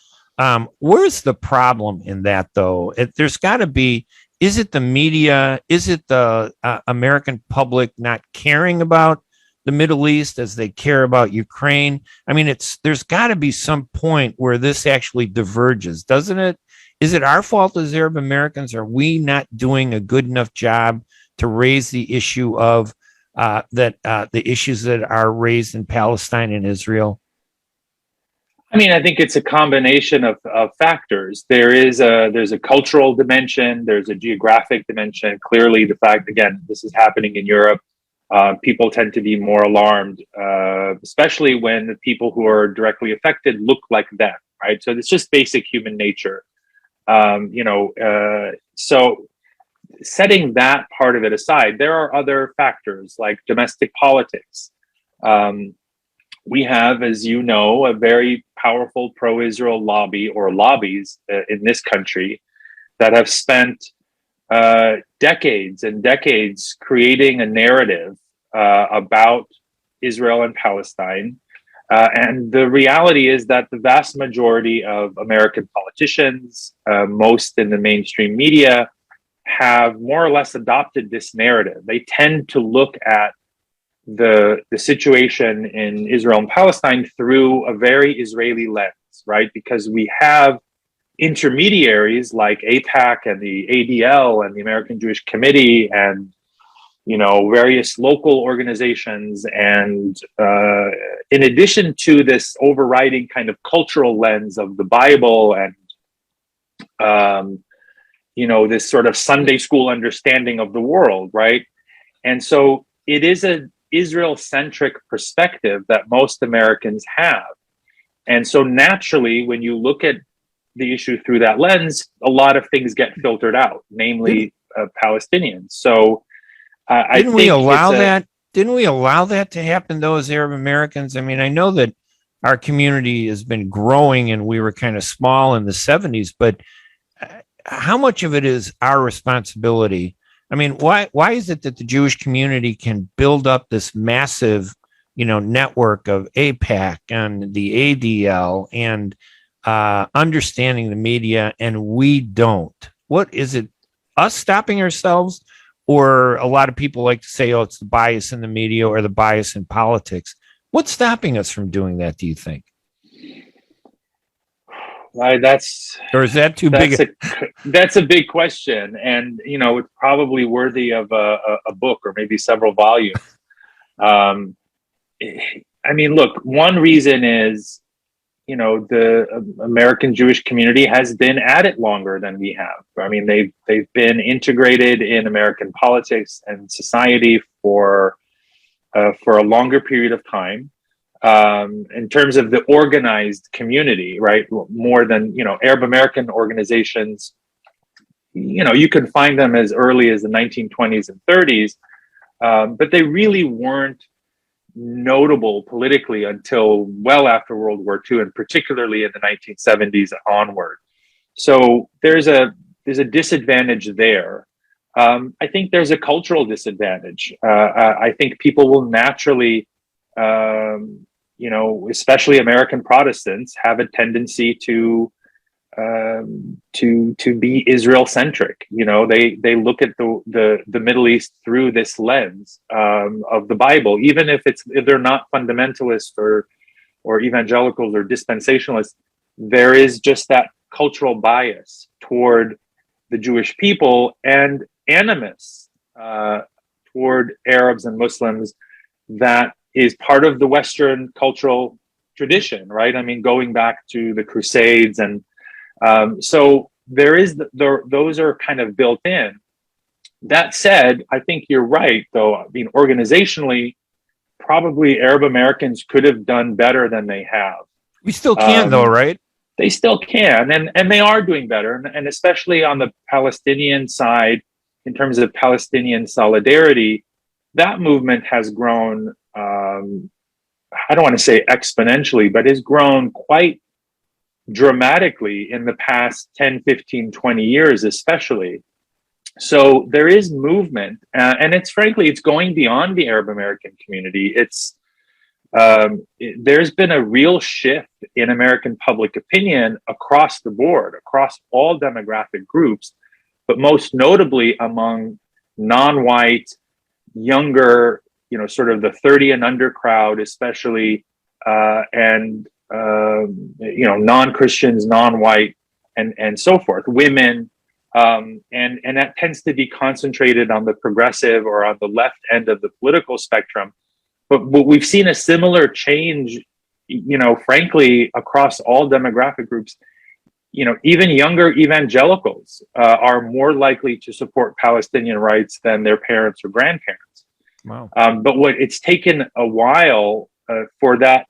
Where's the problem in that, though? There's got to be. Is it the media? Is it the American public not caring about the Middle East as they care about Ukraine? I mean, there's got to be some point where this actually diverges, doesn't it? Is it our fault as Arab Americans? Are we not doing a good enough job to raise the issue of the issues that are raised in Palestine and Israel? I mean, I think it's a combination of factors. There's a cultural dimension, there's a geographic dimension. Clearly, the fact, again, this is happening in Europe, people tend to be more alarmed, especially when the people who are directly affected look like them, right? So it's just basic human nature. So setting that part of it aside, there are other factors like domestic politics. We have, as you know, a very powerful pro-Israel lobby or lobbies in this country that have spent decades and decades creating a narrative about Israel and Palestine. And the reality is that the vast majority of American politicians, most in the mainstream media, have more or less adopted this narrative. They tend to look at the situation in Israel and Palestine through a very Israeli lens, right? Because we have intermediaries like AIPAC and the ADL and the American Jewish Committee and various local organizations, and in addition to this overriding kind of cultural lens of the Bible and this sort of Sunday school understanding of the world, right? And so it is an Israel-centric perspective that most Americans have. And so naturally, when you look at the issue through that lens, a lot of things get filtered out, namely Palestinians. So Didn't we allow that to happen, though, as Arab Americans? I mean, I know that our community has been growing and we were kind of small in the 70s, but how much of it is our responsibility? I mean, why is it that the Jewish community can build up this massive, network of AIPAC and the ADL and understanding the media, and we don't? What is it? Us stopping ourselves? Or a lot of people like to say, oh, it's the bias in the media or the bias in politics. What's stopping us from doing that, do you think? Or is that too big? That's a big question. And, it's probably worthy of a book or maybe several volumes. I mean, look, one reason is, the American Jewish community has been at it longer than we have. I mean, they've been integrated in American politics and society for a longer period of time. In terms of the organized community, right? More than, Arab American organizations, you can find them as early as the 1920s and 30s. but they really weren't notable politically until well after World War II, and particularly in the 1970s onward. So there's a disadvantage there. I think there's a cultural disadvantage. I think people will naturally, especially American Protestants, have a tendency to be Israel centric. They look at the Middle East through this lens of the Bible, even if they're not fundamentalists or evangelicals or dispensationalists. There is just that cultural bias toward the Jewish people and animus toward Arabs and Muslims that is part of the Western cultural tradition, right? I mean, going back to the Crusades, and so there is those are kind of built in. That said, I think you're right, though. I mean, organizationally, probably Arab Americans could have done better than they have. We still can, though, right? They still can, and they are doing better, and especially on the Palestinian side, in terms of Palestinian solidarity, that movement has grown. I don't want to say exponentially, but has grown quite dramatically in the past 10, 15, 20 years, especially. So there is movement, and it's going beyond the Arab American community. There's been a real shift in American public opinion across the board, across all demographic groups, but most notably among non-white, younger, sort of the 30 and under crowd, especially, and non-Christians, non-white, and so forth, women, and that tends to be concentrated on the progressive or on the left end of the political spectrum. But we've seen a similar change, frankly, across all demographic groups. Even younger evangelicals are more likely to support Palestinian rights than their parents or grandparents. Wow. But it's taken a while for that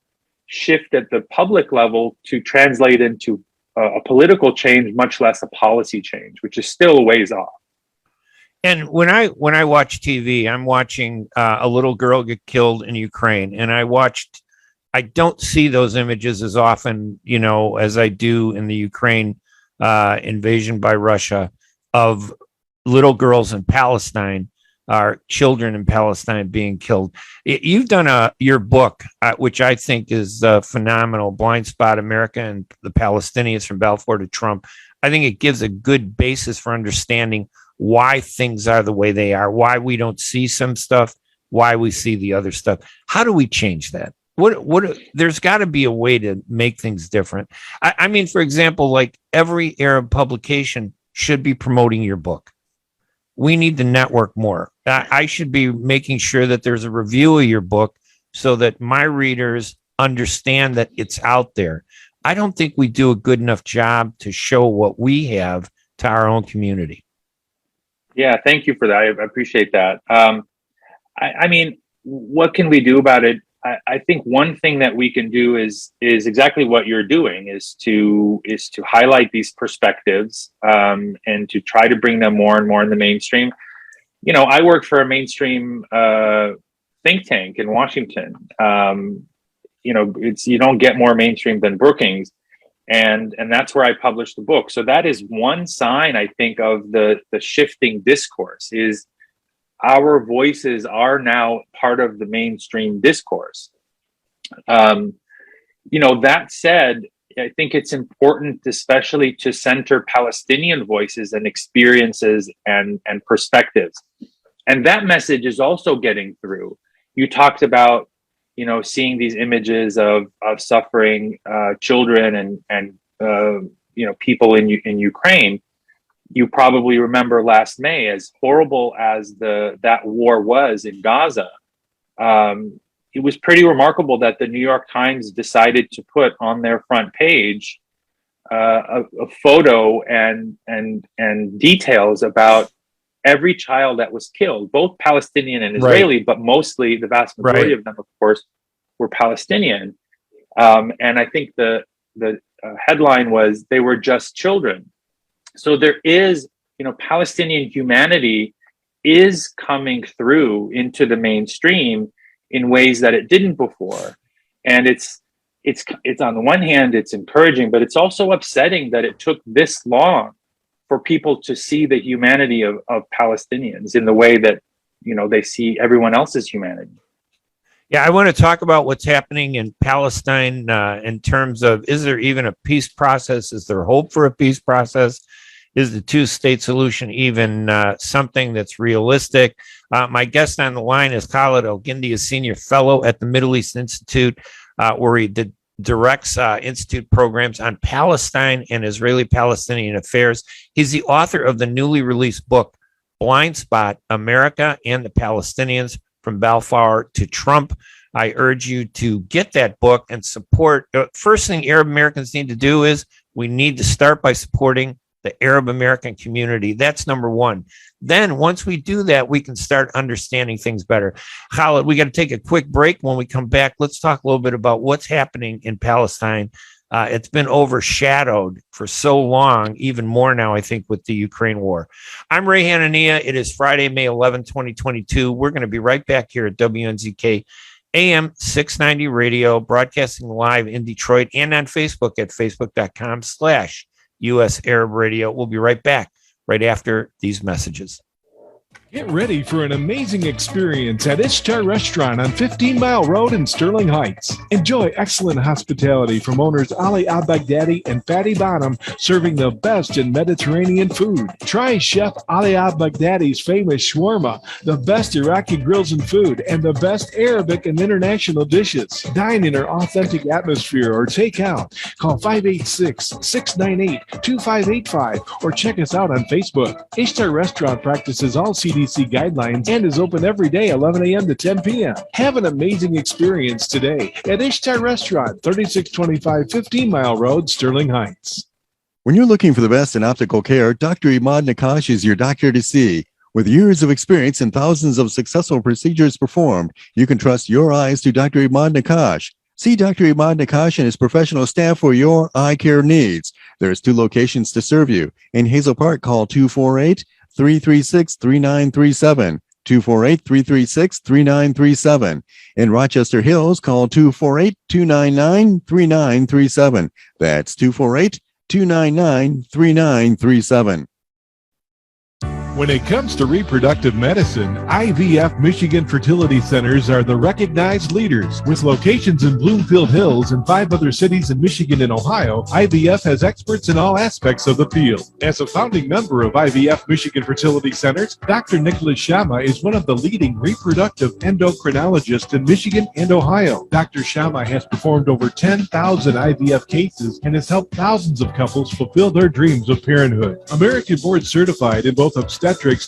shift at the public level to translate into a political change, much less a policy change, which is still a ways off. And when I watch TV, I'm watching a little girl get killed in Ukraine, and I don't see those images as often, as I do in the Ukraine invasion by Russia of little girls in Palestine, our children in Palestine being killed. You've done your book, which I think is phenomenal, Blind Spot America and the Palestinians from Balfour to Trump. I think it gives a good basis for understanding why things are the way they are, why we don't see some stuff, why we see the other stuff. How do we change that? There's got to be a way to make things different. I mean, for example, like every Arab publication should be promoting your book. We need to network more. I should be making sure that there's a review of your book so that my readers understand that it's out there. I don't think we do a good enough job to show what we have to our own community. Yeah, thank you for that. I appreciate that. I mean, what can we do about it? I think one thing that we can do is exactly what you're doing, is to highlight these perspectives and to try to bring them more and more in the mainstream. I work for a mainstream think tank in Washington. You don't get more mainstream than Brookings, and that's where I published the book. So that is one sign, I think, of the shifting discourse. Is our voices are now part of the mainstream discourse. That said, I think it's important, especially to center Palestinian voices and experiences and perspectives. And that message is also getting through. You talked about, seeing these images of suffering children and people in Ukraine. You probably remember last May, as horrible as that war was in Gaza, it was pretty remarkable that the New York Times decided to put on their front page a photo and details about every child that was killed, both Palestinian and Israeli, right, but mostly the vast majority of them, of course, were Palestinian. And I think the headline was, "They were just children." So there is, Palestinian humanity is coming through into the mainstream in ways that it didn't before. And it's on the one hand, it's encouraging, but it's also upsetting that it took this long for people to see the humanity of Palestinians in the way that, you know, they see everyone else's humanity. Yeah, I want to talk about what's happening in Palestine in terms of, is there even a peace process? Is there hope for a peace process? Is the two-state solution even something that's realistic? My guest on the line is Khaled Elgindy, a senior fellow at the Middle East Institute, where he directs institute programs on Palestine and Israeli-Palestinian affairs. He's the author of the newly released book, Blind Spot, America and the Palestinians, from Balfour to Trump. I urge you to get that book and support. First thing Arab Americans need to do is we need to start by supporting the Arab American community. That's number one. Then once we do that, we can start understanding things better. Khaled, we got to take a quick break. When we come back, let's talk a little bit about what's happening in Palestine. It's been overshadowed for so long, even more now, I think, with the Ukraine war. I'm Ray Hanania. It is Friday, May 11, 2022. We're going to be right back here at WNZK AM 690 Radio, broadcasting live in Detroit and on Facebook at facebook.com/US Arab Radio. We'll be right back right after these messages. Get ready for an amazing experience at Ishtar Restaurant on 15 Mile Road in Sterling Heights. Enjoy excellent hospitality from owners Ali Al-Baghdadi and Fatty Bonham, serving the best in Mediterranean food. Try Chef Ali Al-Baghdadi's famous shawarma, the best Iraqi grills and food, and the best Arabic and international dishes. Dine in our authentic atmosphere or take out. Call 586-698-2585 or check us out on Facebook. Ishtar Restaurant practices all CDC guidelines and is open every day 11 a.m. to 10 p.m. Have an amazing experience today at Ishtar Restaurant, 3625 15 Mile Road, Sterling Heights. When you're looking for the best in optical care, Dr. Imad Nakash is your doctor to see. With years of experience and thousands of successful procedures performed, you can trust your eyes to Dr. Imad Nakash. See Dr. Imad Nakash and his professional staff for your eye care needs. There's 2 locations to serve you. In Hazel Park, call 248-336-3937. 248-336-3937. In Rochester Hills, call 248-299-3937. That's 248-299-3937. When it comes to reproductive medicine, IVF Michigan Fertility Centers are the recognized leaders. With locations in Bloomfield Hills and 5 other cities in Michigan and Ohio, IVF has experts in all aspects of the field. As a founding member of IVF Michigan Fertility Centers, Dr. Nicholas Shama is one of the leading reproductive endocrinologists in Michigan and Ohio. Dr. Shama has performed over 10,000 IVF cases and has helped thousands of couples fulfill their dreams of parenthood. American board certified in both obstetrics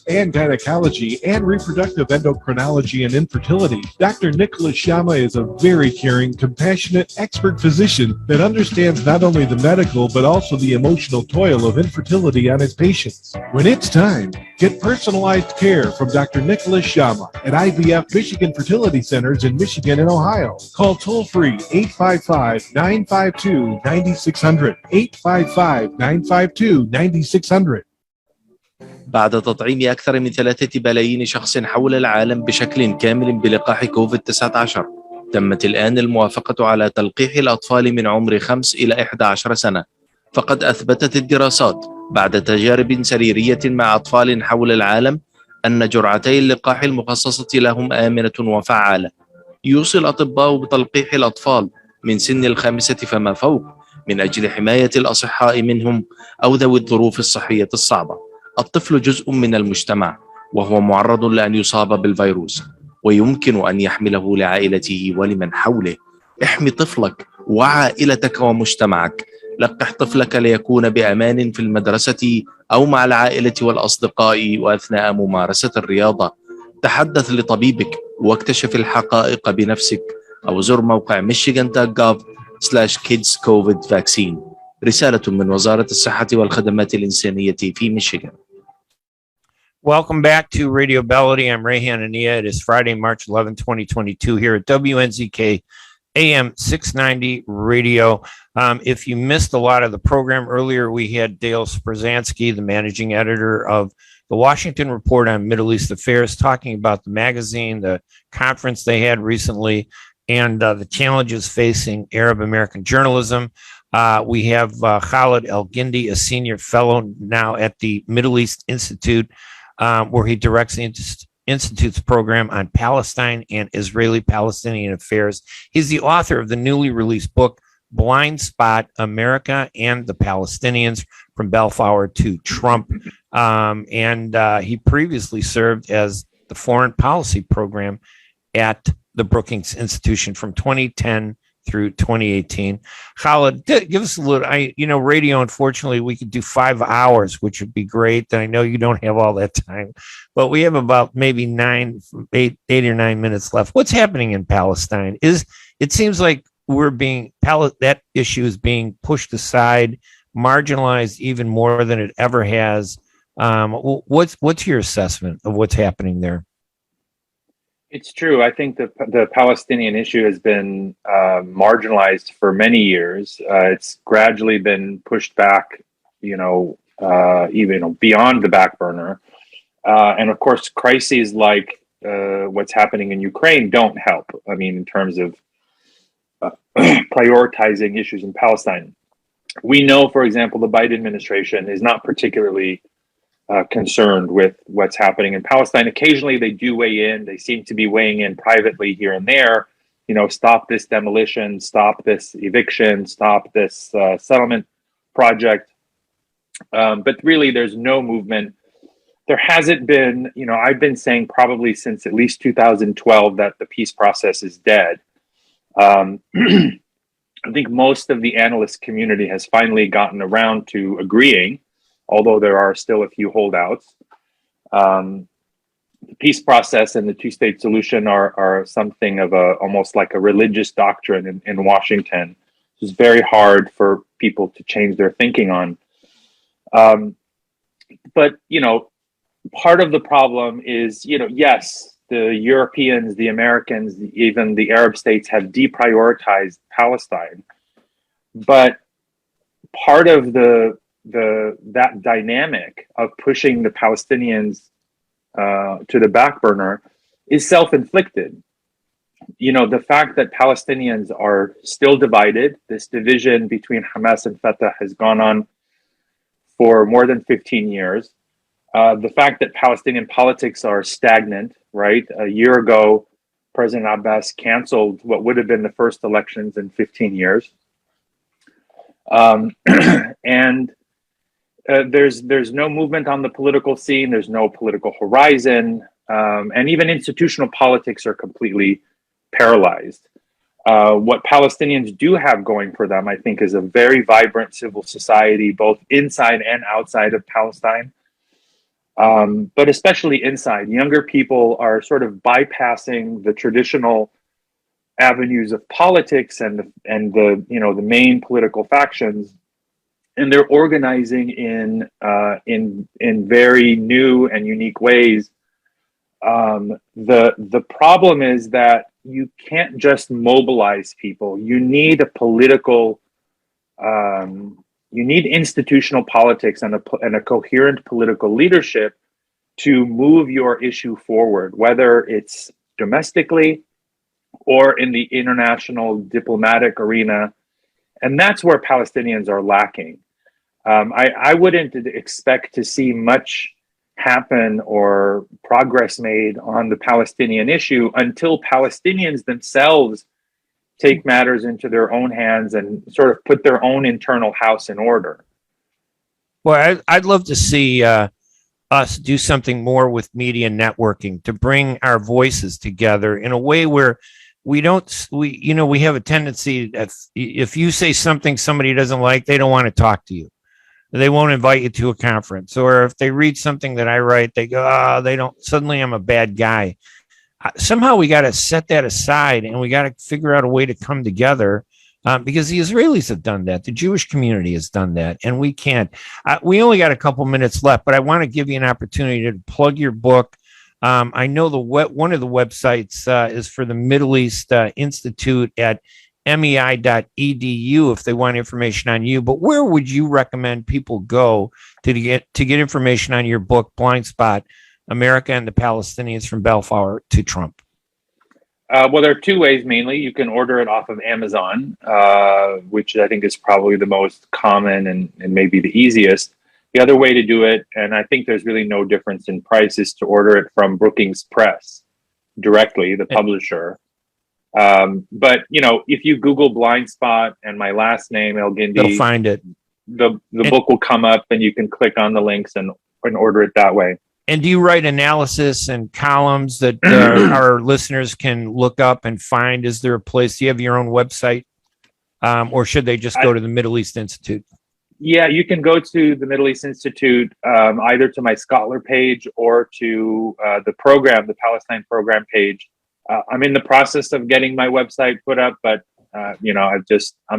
and gynecology and reproductive endocrinology and infertility, Dr. Nicholas Shama is a very caring, compassionate, expert physician that understands not only the medical but also the emotional toil of infertility on his patients. When it's time, get personalized care from Dr. Nicholas Shama at IVF Michigan Fertility Centers in Michigan and Ohio. Call toll-free 855-952-9600, 855-952-9600. بعد تطعيم أكثر من 3 بلايين شخص حول العالم بشكل كامل بلقاح كوفيد-19 تمت الآن الموافقة على تلقيح الأطفال من عمر 5 إلى 11 سنة. فقد أثبتت الدراسات بعد تجارب سريرية مع أطفال حول العالم أن جرعتي اللقاح المخصصة لهم آمنة وفعالة. يوصي الأطباء بتلقيح الأطفال من سن 5 فما فوق من أجل حماية الأصحاء منهم أو ذوي الظروف الصحية الصعبة. الطفل جزء من المجتمع وهو معرض لأن يصاب بالفيروس ويمكن أن يحمله لعائلته ولمن حوله. احمي طفلك وعائلتك ومجتمعك. لقح طفلك ليكون بأمان في المدرسة أو مع العائلة والأصدقاء وأثناء ممارسة الرياضة. تحدث لطبيبك واكتشف الحقائق بنفسك أو زر موقع michigan.gov/kidscovidvaccine. رسالة من وزارة الصحة والخدمات الإنسانية في ميشيغان. Welcome back to Radio Bellady. I'm Ray Hanania. It is Friday, March 11, 2022 here at WNZK AM 690 Radio. If you missed a lot of the program earlier, we had Dale Sprusansky, the managing editor of the Washington Report on Middle East Affairs, talking about the magazine, the conference they had recently, and the challenges facing Arab American journalism. We have Khaled Elgindy, a senior fellow now at the Middle East Institute, where he directs the Institute's program on Palestine and Israeli-Palestinian affairs. He's the author of the newly released book, Blind Spot, America and the Palestinians, from Balfour to Trump. And he previously served as the foreign policy program at the Brookings Institution from 2010 through 2018. Khaled, give us a little, radio, unfortunately, we could do 5 hours, which would be great. And I know you don't have all that time, but we have about maybe 8 or 9 minutes left. What's happening in Palestine? It seems like that issue is being pushed aside, marginalized even more than it ever has. What's your assessment of what's happening there? It's true. I think the Palestinian issue has been marginalized for many years. It's gradually been pushed back, even beyond the back burner. And of course, crises like what's happening in Ukraine don't help. I mean, in terms of prioritizing issues in Palestine. We know, for example, the Biden administration is not particularly concerned with what's happening in Palestine. Occasionally they do weigh in. They seem to be weighing in privately here and there, stop this demolition, stop this eviction, stop this settlement project. But really there's no movement. There hasn't been, I've been saying probably since at least 2012 that the peace process is dead. I think most of the analyst community has finally gotten around to agreeing, although there are still a few holdouts. The peace process and the two-state solution are something of almost like a religious doctrine in Washington. It's very hard for people to change their thinking on. But, part of the problem is, yes, the Europeans, the Americans, even the Arab states have deprioritized Palestine. But part of that dynamic of pushing the Palestinians to the back burner is self-inflicted. The fact that Palestinians are still divided, this division between Hamas and Fatah has gone on for more than 15 years. The fact that Palestinian politics are stagnant, right? A year ago, President Abbas canceled what would have been the first elections in 15 years. There's no movement on the political scene. There's no political horizon. And even institutional politics are completely paralyzed. What Palestinians do have going for them, I think, is a very vibrant civil society, both inside and outside of Palestine. But especially inside, younger people are sort of bypassing the traditional avenues of politics and the main political factions, and they're organizing in very new and unique ways. The problem is that you can't just mobilize people. You need a political. You need institutional politics and a coherent political leadership to move your issue forward, whether it's domestically or in the international diplomatic arena. And that's where Palestinians are lacking. I wouldn't expect to see much happen or progress made on the Palestinian issue until Palestinians themselves take matters into their own hands and sort of put their own internal house in order. Well, I'd love to see us do something more with media networking to bring our voices together in a way where we have a tendency, if you say something somebody doesn't like, they don't want to talk to you. They won't invite you to a conference. Or if they read something that I write, they go, they don't, suddenly I'm a bad guy. Somehow we got to set that aside and we got to figure out a way to come together because the Israelis have done that. The Jewish community has done that, and we can't. We only got a couple minutes left, but I want to give you an opportunity to plug your book. I know one of the websites is for the Middle East Institute at mei.edu if they want information on you. But where would you recommend people go to get information on your book, Blind Spot, America and the Palestinians from Balfour to Trump? Well, there are two ways mainly. You can order it off of Amazon, which I think is probably the most common and maybe the easiest. The other way to do it, and I think there's really no difference in price, is to order it from Brookings Press directly, the publisher. But if you Google Blind Spot and my last name, Elgindy, you'll find it. The book will come up, and you can click on the links and order it that way. And do you write analysis and columns that our listeners can look up and find? Is there a place? Do you have your own website, or should they just go to the Middle East Institute? Yeah, you can go to the Middle East Institute, either to my Scholar page or to the Palestine program page. I'm in the process of getting my website put up, but I'm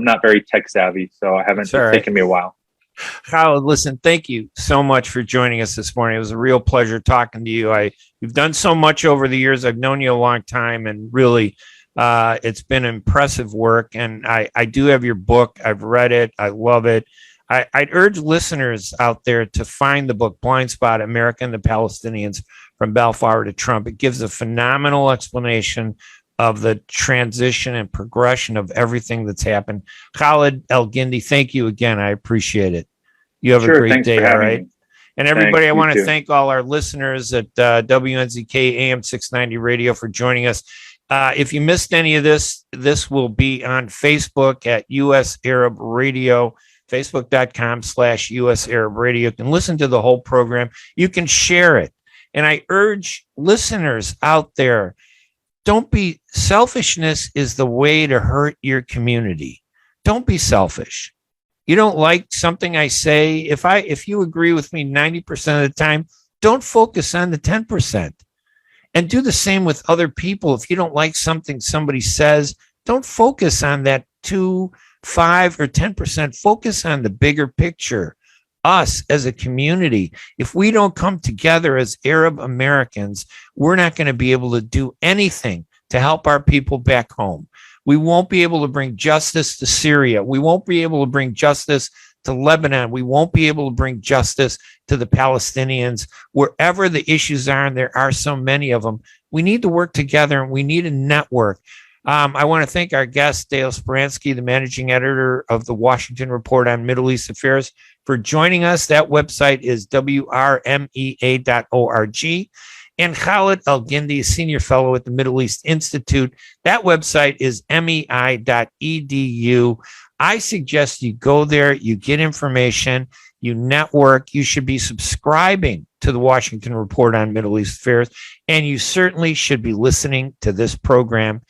not very tech savvy, so I haven't. It's taken me a while. Khaled, listen, thank you so much for joining us this morning. It was a real pleasure talking to you. You've done so much over the years. I've known you a long time, and really, it's been impressive work. And I do have your book. I've read it. I love it. I'd urge listeners out there to find the book, Blind Spot, America and the Palestinians from Balfour to Trump. It gives a phenomenal explanation of the transition and progression of everything that's happened. Khaled Elgindy, thank you again. I appreciate it. You have a great day, all right? Me. And everybody, I want to thank all our listeners at WNZK AM 690 Radio for joining us. If you missed any of this will be on Facebook at US Arab Radio, facebook.com/US Arab Radio. You can listen to the whole program. You can share it. And I urge listeners out there, selfishness is the way to hurt your community. Don't be selfish. You don't like something I say. If you agree with me 90% of the time, don't focus on the 10%. And do the same with other people. If you don't like something somebody says, don't focus on that 2, 5, or 10%. Focus on the bigger picture. Us as a community, if we don't come together as Arab Americans, we're not going to be able to do anything to help our people back home. We won't be able to bring justice to Syria. We won't be able to bring justice to Lebanon. We won't be able to bring justice to the Palestinians. Wherever the issues are, and there are so many of them, we need to work together, and we need a network. I want to thank our guest, Dale Sprusansky, the managing editor of the Washington Report on Middle East Affairs, for joining us. That website is wrmea.org. And Khaled Elgindy, senior fellow at the Middle East Institute. That website is mei.edu. I suggest you go there, you get information, you network. You should be subscribing to the Washington Report on Middle East Affairs, and you certainly should be listening to this program,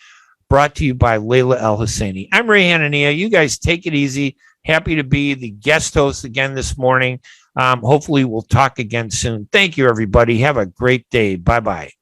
brought to you by Layla El-Husseini. I'm Ray Hanania. You guys take it easy. Happy to be the guest host again this morning. Hopefully we'll talk again soon. Thank you, everybody. Have a great day. Bye-bye.